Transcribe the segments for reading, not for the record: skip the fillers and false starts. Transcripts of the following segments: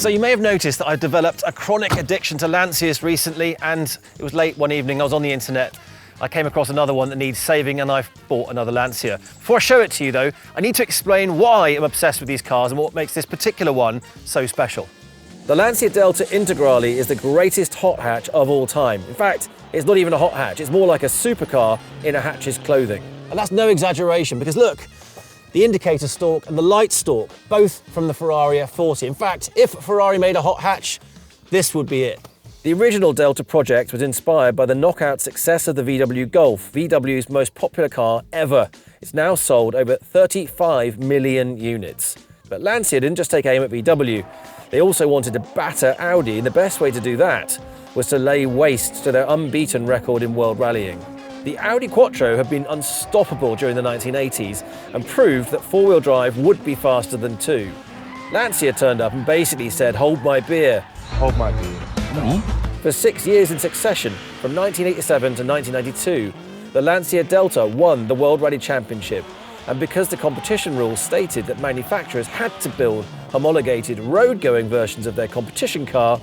So you may have noticed that I've developed a chronic addiction to Lancias recently, and it was late one evening, I was on the internet, I came across another one that needs saving and I've bought another Lancia. Before I show it to you though, I need to explain why I'm obsessed with these cars and what makes this particular one so special. The Lancia Delta Integrale is the greatest hot hatch of all time. In fact, it's not even a hot hatch, it's more like a supercar in a hatch's clothing. And that's no exaggeration because look, the indicator stalk and the light stalk, both from the Ferrari F40. In fact, if Ferrari made a hot hatch, this would be it. The original Delta project was inspired by the knockout success of the VW Golf, VW's most popular car ever. It's now sold over 35 million units. But Lancia didn't just take aim at VW. They also wanted to batter Audi, and the best way to do that was to lay waste to their unbeaten record in world rallying. The Audi Quattro had been unstoppable during the 1980s and proved that four-wheel drive would be faster than two. Lancia turned up and basically said, "Hold my beer." Hold my beer. For 6 years in succession, from 1987 to 1992, the Lancia Delta won the World Rally Championship. And because the competition rules stated that manufacturers had to build homologated road-going versions of their competition car,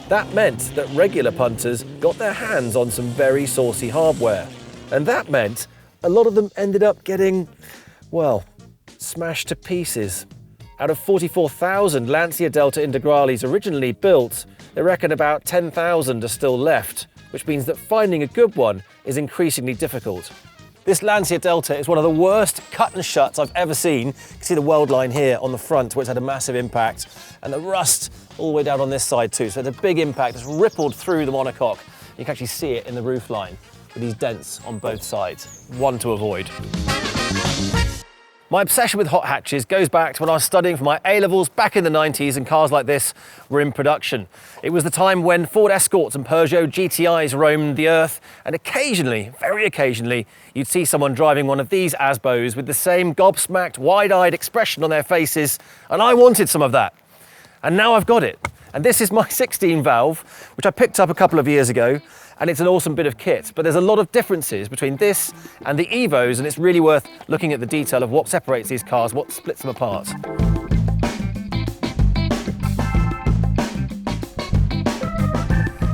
that meant that regular punters got their hands on some very saucy hardware. And that meant a lot of them ended up getting, well, smashed to pieces. Out of 44,000 Lancia Delta Integrales originally built, they reckon about 10,000 are still left, which means that finding a good one is increasingly difficult. This Lancia Delta is one of the worst cut and shuts I've ever seen. You can see the weld line here on the front where it's had a massive impact, and the rust all the way down on this side too. So it's a big impact that's rippled through the monocoque. You can actually see it in the roof line with these dents on both sides. One to avoid. My obsession with hot hatches goes back to when I was studying for my A-levels back in the 90s and cars like this were in production. It was the time when Ford Escorts and Peugeot GTIs roamed the earth, and occasionally, very occasionally, you'd see someone driving one of these ASBOs with the same gobsmacked, wide-eyed expression on their faces, and I wanted some of that. And now I've got it. And this is my 16 valve, which I picked up a couple of years ago, and it's an awesome bit of kit. But there's a lot of differences between this and the EVOs, and it's really worth looking at the detail of what separates these cars, what splits them apart.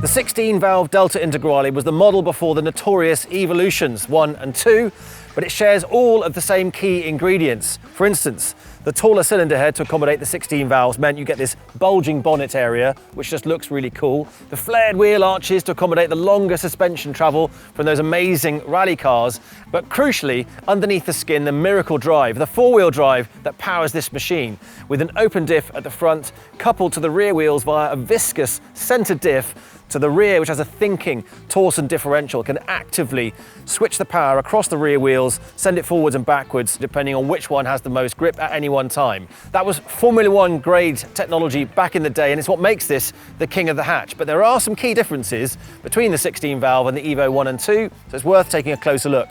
The 16-valve Delta Integrale was the model before the notorious Evolutions 1 and 2, but it shares all of the same key ingredients. For instance, the taller cylinder head to accommodate the 16 valves meant you get this bulging bonnet area, which just looks really cool. The flared wheel arches to accommodate the longer suspension travel from those amazing rally cars. But crucially, underneath the skin, the miracle drive, the four-wheel drive that powers this machine, with an open diff at the front, coupled to the rear wheels via a viscous center diff to the rear, which has a thinking Torsen differential, can actively switch the power across the rear wheels, send it forwards and backwards, depending on which one has the most grip at any one time. That was Formula One grade technology back in the day, and it's what makes this the king of the hatch. But there are some key differences between the 16 valve and the EVO 1 and 2, so it's worth taking a closer look.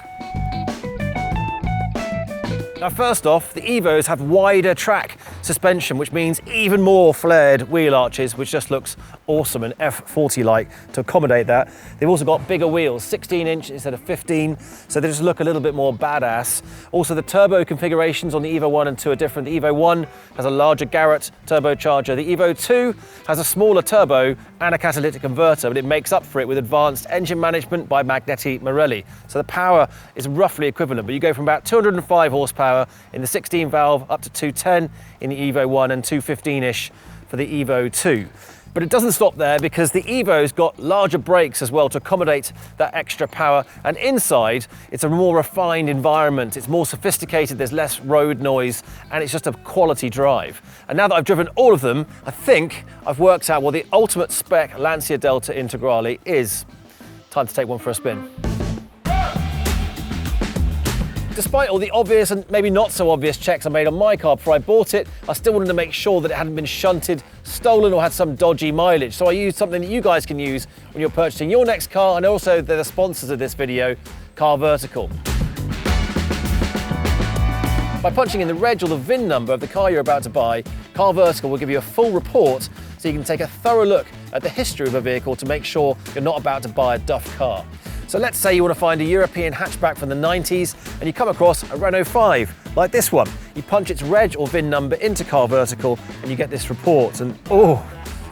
Now, first off, the EVOs have wider track suspension, which means even more flared wheel arches, which just looks awesome and F40-like to accommodate that. They've also got bigger wheels, 16-inch instead of 15, so they just look a little bit more badass. Also, the turbo configurations on the EVO 1 and 2 are different. The EVO 1 has a larger Garrett turbocharger. The EVO 2 has a smaller turbo and a catalytic converter, but it makes up for it with advanced engine management by Magneti Marelli. So the power is roughly equivalent, but you go from about 205 horsepower in the 16 valve up to 210 in the EVO 1 and 215-ish for the EVO 2. But it doesn't stop there, because the EVO's got larger brakes as well to accommodate that extra power, and inside it's a more refined environment, it's more sophisticated, there's less road noise, and it's just a quality drive. And now that I've driven all of them, I think I've worked out what the ultimate spec Lancia Delta Integrale is. Time to take one for a spin. Despite all the obvious and maybe not so obvious checks I made on my car before I bought it, I still wanted to make sure that it hadn't been shunted, stolen, or had some dodgy mileage. So I used something that you guys can use when you're purchasing your next car, and also they're the sponsors of this video, Car Vertical. By punching in the reg or the VIN number of the car you're about to buy, Car Vertical will give you a full report so you can take a thorough look at the history of a vehicle to make sure you're not about to buy a duff car. So let's say you want to find a European hatchback from the 90s and you come across a Renault 5, like this one. You punch its reg or VIN number into Car Vertical and you get this report, and oh,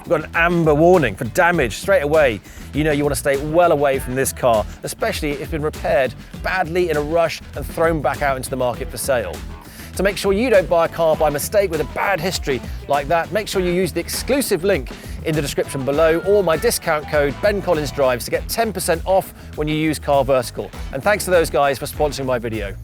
You've got an amber warning for damage straight away. You know you want to stay well away from this car, especially if it's been repaired badly in a rush and thrown back out into the market for sale. To make sure you don't buy a car by mistake with a bad history like that, make sure you use the exclusive link in the description below or my discount code BenCollinsDrives to get 10% off when you use Car Vertical. And thanks to those guys for sponsoring my video.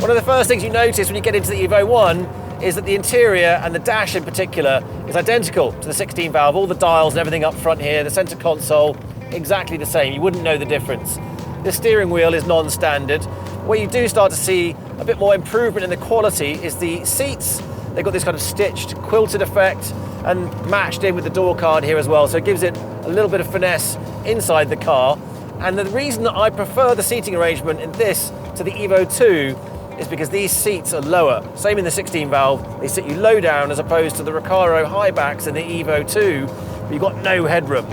One of the first things you notice when you get into the Evo 1 is that the interior, and the dash in particular, is identical to the 16 valve. All the dials and everything up front here, the center console, exactly the same. You wouldn't know the difference. The steering wheel is non-standard. Where you do start to see a bit more improvement in the quality is the seats. They've got this kind of stitched, quilted effect and matched in with the door card here as well. So it gives it a little bit of finesse inside the car. And the reason that I prefer the seating arrangement in this to the Evo 2 is because these seats are lower. Same in the 16 valve, they sit you low down as opposed to the Recaro high backs in the Evo 2, but you've got no headroom.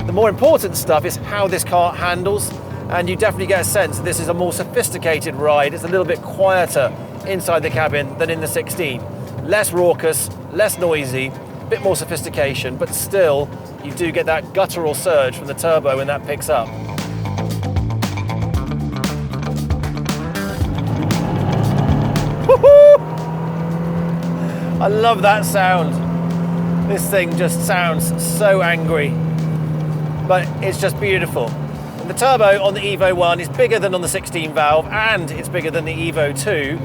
The more important stuff is how this car handles, and you definitely get a sense that this is a more sophisticated ride. It's a little bit quieter inside the cabin than in the 16. Less raucous, less noisy, a bit more sophistication, but still you do get that guttural surge from the turbo when that picks up. I love that sound. This thing just sounds so angry, but it's just beautiful. And the turbo on the Evo 1 is bigger than on the 16 valve, and it's bigger than the Evo 2,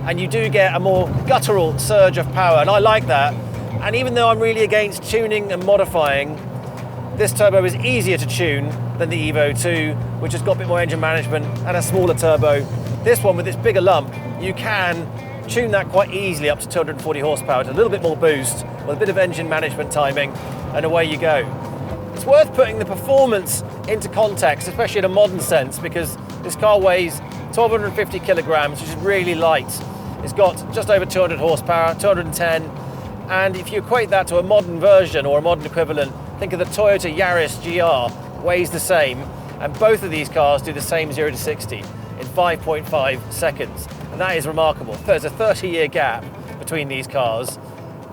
and you do get a more guttural surge of power, and I like that. And even though I'm really against tuning and modifying, this turbo is easier to tune than the Evo 2, which has got a bit more engine management and a smaller turbo. This one, with its bigger lump, you can tune that quite easily up to 240 horsepower, to a little bit more boost with a bit of engine management timing, and away you go. It's worth putting the performance into context, especially in a modern sense, because this car weighs 1,250 kilograms, which is really light. It's got just over 200 horsepower, 210, and if you equate that to a modern version or a modern equivalent, think of the Toyota Yaris GR, weighs the same, and both of these cars do the same 0 to 60 in 5.5 seconds. And that is remarkable. There's a 30-year gap between these cars,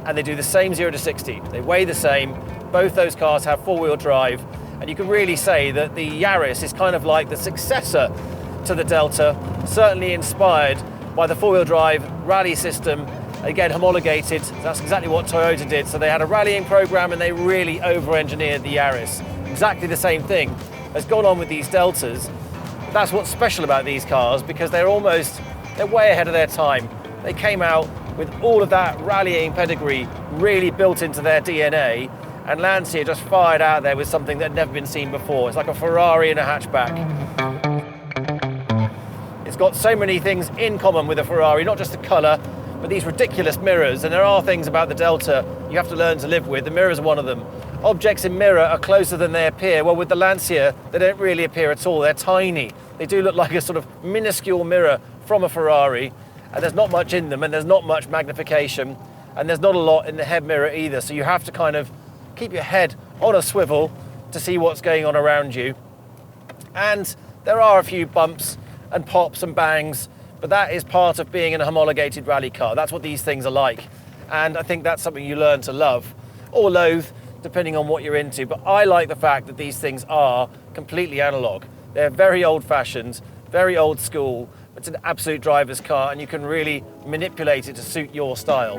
and they do the same 0 to 60. They weigh the same. Both those cars have four-wheel drive, and you can really say that the Yaris is kind of like the successor to the Delta, certainly inspired by the four-wheel drive rally system, again homologated. That's exactly what Toyota did. So they had a rallying program and they really over-engineered the Yaris. Exactly the same thing has gone on with these Deltas. That's what's special about these cars, because they're way ahead of their time. They came out with all of that rallying pedigree really built into their DNA, and Lancia just fired out there with something that had never been seen before. It's like a Ferrari in a hatchback. It's got so many things in common with a Ferrari, not just the colour, but these ridiculous mirrors. And there are things about the Delta you have to learn to live with. The mirrors are one of them. Objects in mirror are closer than they appear. Well, with the Lancia, they don't really appear at all. They're tiny. They do look like a sort of minuscule mirror from a Ferrari, and there's not much in them, and there's not much magnification, and there's not a lot in the head mirror either. So you have to kind of keep your head on a swivel to see what's going on around you. And there are a few bumps and pops and bangs, but that is part of being in a homologated rally car. That's what these things are like. And I think that's something you learn to love or loathe, depending on what you're into. But I like the fact that these things are completely analog. They're very old-fashioned, very old school. It's an absolute driver's car, and you can really manipulate it to suit your style.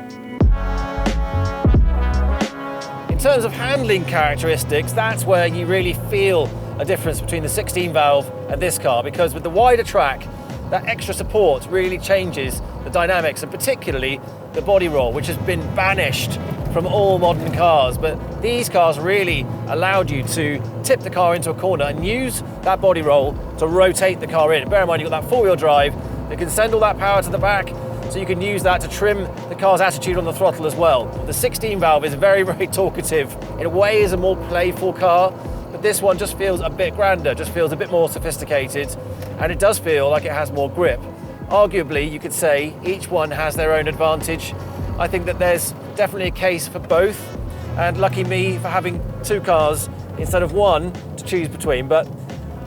In terms of handling characteristics, that's where you really feel a difference between the 16 valve and this car, because with the wider track, that extra support really changes the dynamics, and particularly the body roll, which has been banished from all modern cars. But these cars really allowed you to tip the car into a corner and use that body roll to rotate the car in. Bear in mind, you've got that four-wheel drive that can send all that power to the back, so you can use that to trim the car's attitude on the throttle as well. The 16 valve is very, very talkative. In a way, is a more playful car, but this one just feels a bit grander, just feels a bit more sophisticated, and it does feel like it has more grip. Arguably, you could say each one has their own advantage. I think that there's definitely a case for both, and lucky me for having two cars instead of one to choose between. But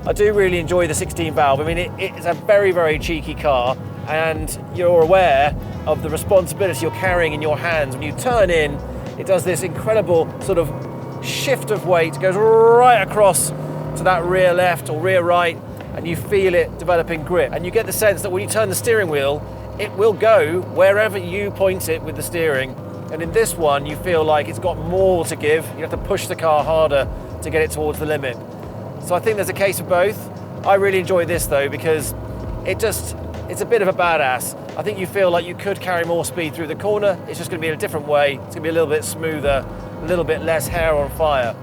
I do really enjoy the 16 valve. I mean, it's a very, very cheeky car, and you're aware of the responsibility you're carrying in your hands. When you turn in, it does this incredible sort of shift of weight, goes right across to that rear left or rear right, and you feel it developing grip. And you get the sense that when you turn the steering wheel, it will go wherever you point it with the steering. And in this one, you feel like it's got more to give. You have to push the car harder to get it towards the limit. So I think there's a case for both. I really enjoy this though, because it's a bit of a badass. I think you feel like you could carry more speed through the corner. It's just gonna be in a different way. It's gonna be a little bit smoother, a little bit less hair on fire.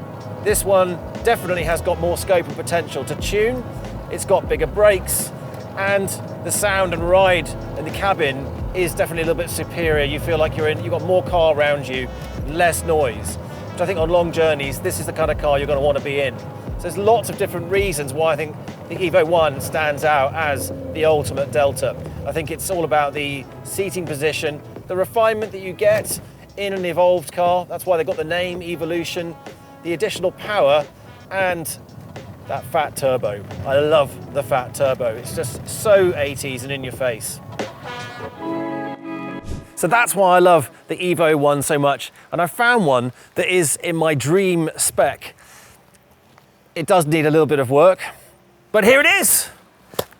This one definitely has got more scope and potential to tune. It's got bigger brakes, and the sound and ride in the cabin is definitely a little bit superior. You feel like you've got more car around you, less noise, which I think on long journeys, this is the kind of car you're gonna want to be in. So there's lots of different reasons why I think the EVO 1 stands out as the ultimate Delta. I think it's all about the seating position, the refinement that you get in an evolved car. That's why they got the name Evolution, the additional power, and that fat turbo. I love the fat turbo. It's just so 80s and in your face. So that's why I love the EVO 1 so much. And I found one that is in my dream spec. It does need a little bit of work, but here it is.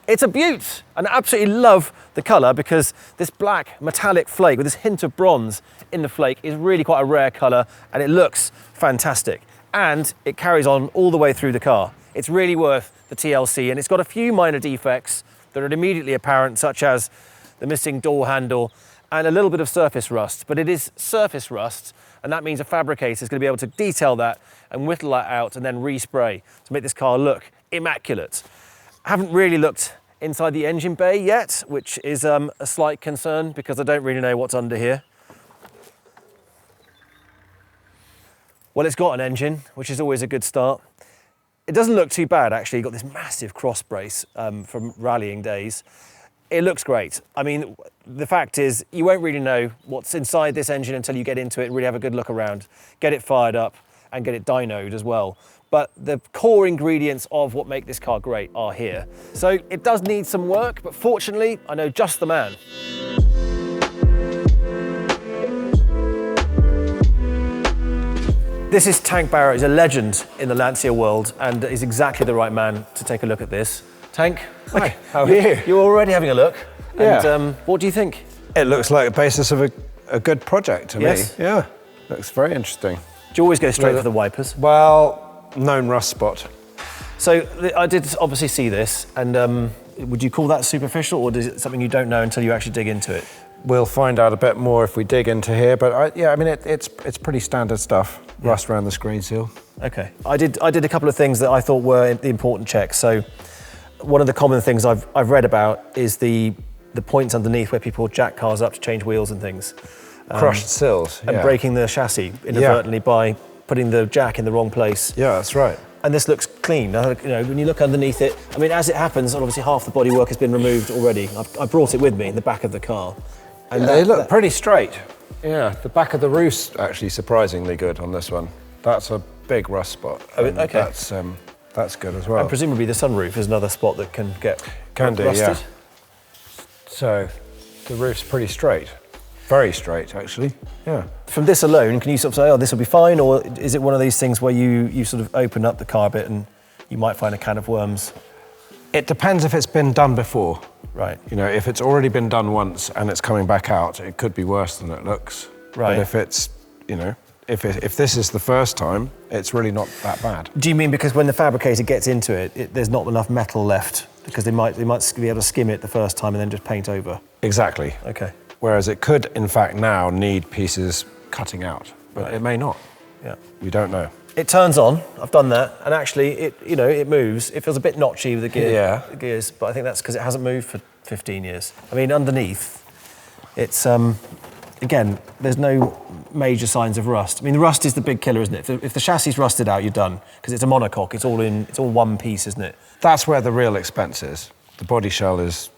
It's a beaut, and I absolutely love the color because this black metallic flake with this hint of bronze in the flake is really quite a rare color, and it looks fantastic. And it carries on all the way through the car. It's really worth the TLC, and it's got a few minor defects that are immediately apparent, such as the missing door handle and a little bit of surface rust, but it is surface rust, and that means a fabricator is going to be able to detail that and whittle that out and then respray to make this car look immaculate. I haven't really looked inside the engine bay yet, which is a slight concern because I don't really know what's under here. Well, it's got an engine, which is always a good start. It doesn't look too bad, actually. You've got this massive cross brace from rallying days. It looks great. I mean, the fact is, you won't really know what's inside this engine until you get into it and really have a good look around, get it fired up and get it dynoed as well. But the core ingredients of what make this car great are here. So it does need some work, but fortunately, I know just the man. This is Tank Barrow. He's a legend in the Lancia world, and is exactly the right man to take a look at this. Tank, hi, how are you? You're already having a look. Yeah. And what do you think? It looks like a basis of a good project to Yes. me. Yeah, looks very interesting. Do you always go straight for the wipers? Well, known rust spot. So I did obviously see this, and would you call that superficial, or is it something you don't know until you actually dig into it? We'll find out a bit more if we dig into here, but yeah, I mean, it's pretty standard stuff. Yeah. Rust around the screen seal. Okay. I did a couple of things that I thought were the important checks. So one of the common things I've read about is the points underneath where people jack cars up to change wheels and things. Crushed sills, yeah. And breaking the chassis inadvertently by putting the jack in the wrong place. Yeah, that's right. And this looks clean. You know, when you look underneath it, I mean, as it happens, obviously half the bodywork has been removed already. I brought it with me in the back of the car. And they look pretty straight. Yeah, the back of the roof's actually surprisingly good on this one. That's a big rust spot. Oh, okay. That's good as well. And presumably the sunroof is another spot that can get rusted. Yeah. So the roof's pretty straight. Very straight, actually. Yeah. From this alone, can you sort of say, oh, this will be fine, or is it one of these things where you sort of open up the car a bit and you might find a can of worms? It depends if it's been done before. Right. You know, if it's already been done once and it's coming back out, it could be worse than it looks. Right. But if it's, you know, if this is the first time, it's really not that bad. Do you mean because when the fabricator gets into it, there's not enough metal left? Because they might be able to skim it the first time and then just paint over? Exactly. Okay. Whereas it could, in fact, now need pieces cutting out, but it may not. Yeah. We don't know. It turns on. I've done that, and actually, it moves. It feels a bit notchy with the gears, but I think that's because it hasn't moved for 15 years. I mean, underneath, it's again, there's no major signs of rust. I mean, the rust is the big killer, isn't it? If the chassis is rusted out, you're done, because it's a monocoque. It's all one piece, isn't it? That's where the real expense is. The body shell is,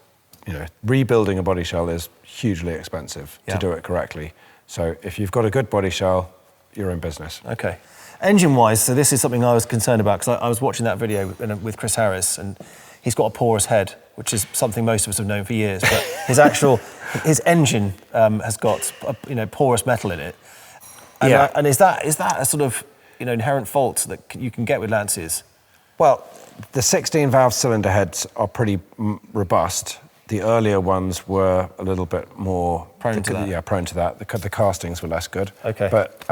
you know, rebuilding a body shell is hugely expensive to do it correctly. So if you've got a good body shell, you're in business. Okay. Engine-wise, so this is something I was concerned about, because I was watching that video with Chris Harris, and he's got a porous head, which is something most of us have known for years, but his engine has got porous metal in it. And, yeah. And is that a sort of inherent fault that you can get with Lancias? Well, the 16-valve cylinder heads are pretty robust. The earlier ones were a little bit more prone to that. Yeah, prone to that. The castings were less good. Okay. But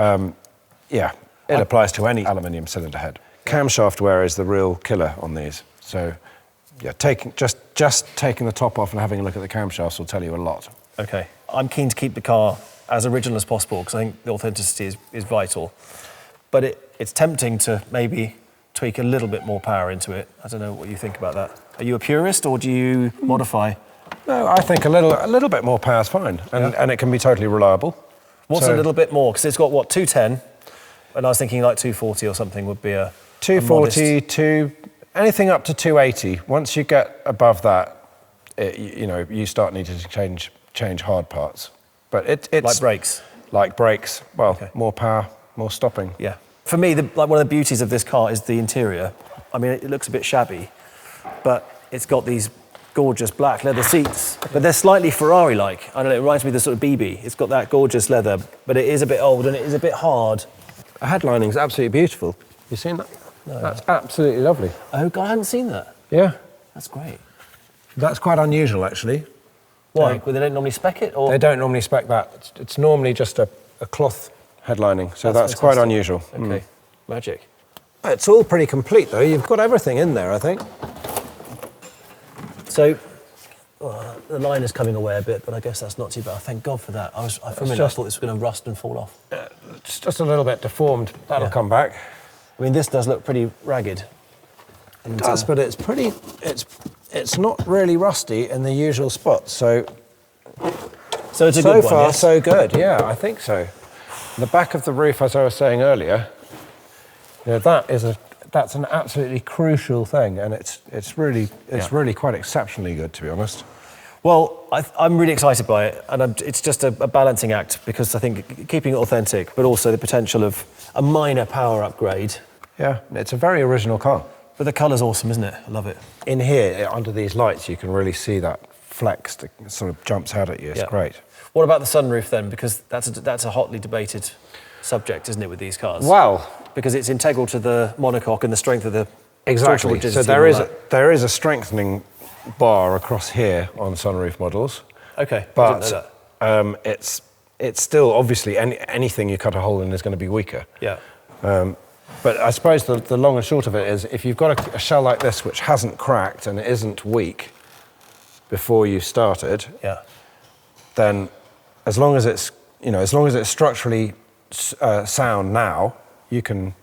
yeah, it applies to any aluminium cylinder head. Camshaft wear is the real killer on these. So yeah, just taking the top off and having a look at the camshafts will tell you a lot. Okay. I'm keen to keep the car as original as possible, because I think the authenticity is vital. But it's tempting to maybe tweak a little bit more power into it. I don't know what you think about that. Are you a purist, or do you modify? No, I think a little bit more power is fine, and it can be totally reliable. What's a little bit more? Because it's got, what, 210? And I was thinking like 240 or something would be a 240, anything up to 280. Once you get above that, you start needing to change hard parts. But it's like brakes. Like brakes. Well, okay. More power, more stopping. Yeah. For me, one of the beauties of this car is the interior. I mean, it looks a bit shabby, but it's got these gorgeous black leather seats, but they're slightly Ferrari-like. I don't know, it reminds me of the sort of BB. It's got that gorgeous leather, but it is a bit old and it is a bit hard. The headlining's absolutely beautiful. You seen that? No. That's absolutely lovely. Oh, God, I hadn't seen that. Yeah. That's great. That's quite unusual, actually. Why? Well, they don't normally spec it? Or? They don't normally spec that. It's normally just a cloth headlining, so that's quite unusual. Okay, magic. It's all pretty complete, though. You've got everything in there, I think. So, the line is coming away a bit, but I guess that's not too bad. Thank God for that. I thought this was going to rust and fall off. It's just a little bit deformed. That'll come back. I mean, this does look pretty ragged. It does, but it's pretty. It's not really rusty in the usual spots. So it's a good one. So far, yes? so good. Yeah, I think so. The back of the roof, as I was saying earlier, that's an absolutely crucial thing, and it's really quite exceptionally good, to be honest. Well, I'm really excited by it, and it's just a balancing act, because I think keeping it authentic, but also the potential of a minor power upgrade. Yeah, it's a very original car. But the colour's awesome, isn't it? I love it. In here, under these lights, you can really see that flex that sort of jumps out at you. It's great. What about the sunroof then? Because that's a hotly debated subject, isn't it, with these cars? Well, because it's integral to the monocoque and the strength of the exactly. So there is a strengthening bar across here on sunroof models. Okay, but I didn't know that. It's still obviously anything you cut a hole in is going to be weaker. Yeah. But I suppose the long and short of it is, if you've got a shell like this which hasn't cracked and isn't weak before you started, then as long as it's structurally sound now, you can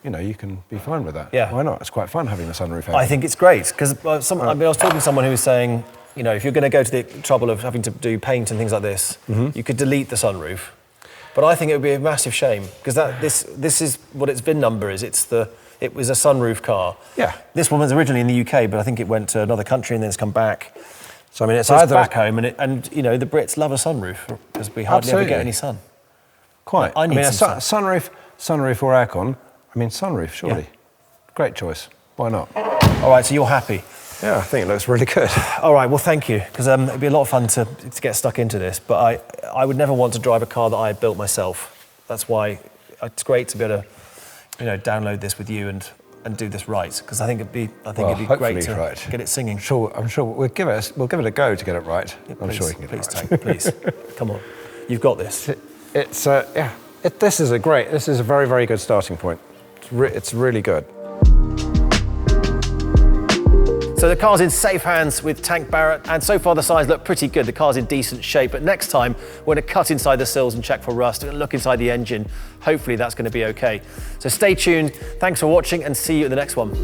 be fine with that. Yeah. Why not? It's quite fun having the sunroof out. I think it's great, because I was talking to someone who was saying, if you're going to go to the trouble of having to do paint and things like this, you could delete the sunroof. But I think it would be a massive shame, because this is what its VIN number is. It was a sunroof car. Yeah. This one was originally in the UK, but I think it went to another country and then it's come back. So I mean, it's back home, and the Brits love a sunroof, because we hardly ever get any sun. Quite. I need some sun. Sunroof or aircon. I mean, sunroof, surely. Yeah. Great choice. Why not? All right, so you're happy. Yeah, I think it looks really good. All right, well, thank you, because it'd be a lot of fun to get stuck into this, but I would never want to drive a car that I had built myself. That's why it's great to be able to, download this with you and do this right, because I think it'd be great to get it singing. I'm sure we'll give it a go to get it right. Yeah, I'm sure you can get it right. Tank, please, come on, you've got this. This is a very, very good starting point. It's really good. So the car's in safe hands with Tank Barrett, and so far the sides look pretty good. The car's in decent shape, but next time we're going to cut inside the sills and check for rust and look inside the engine. Hopefully that's going to be okay. So stay tuned. Thanks for watching, and see you at the next one.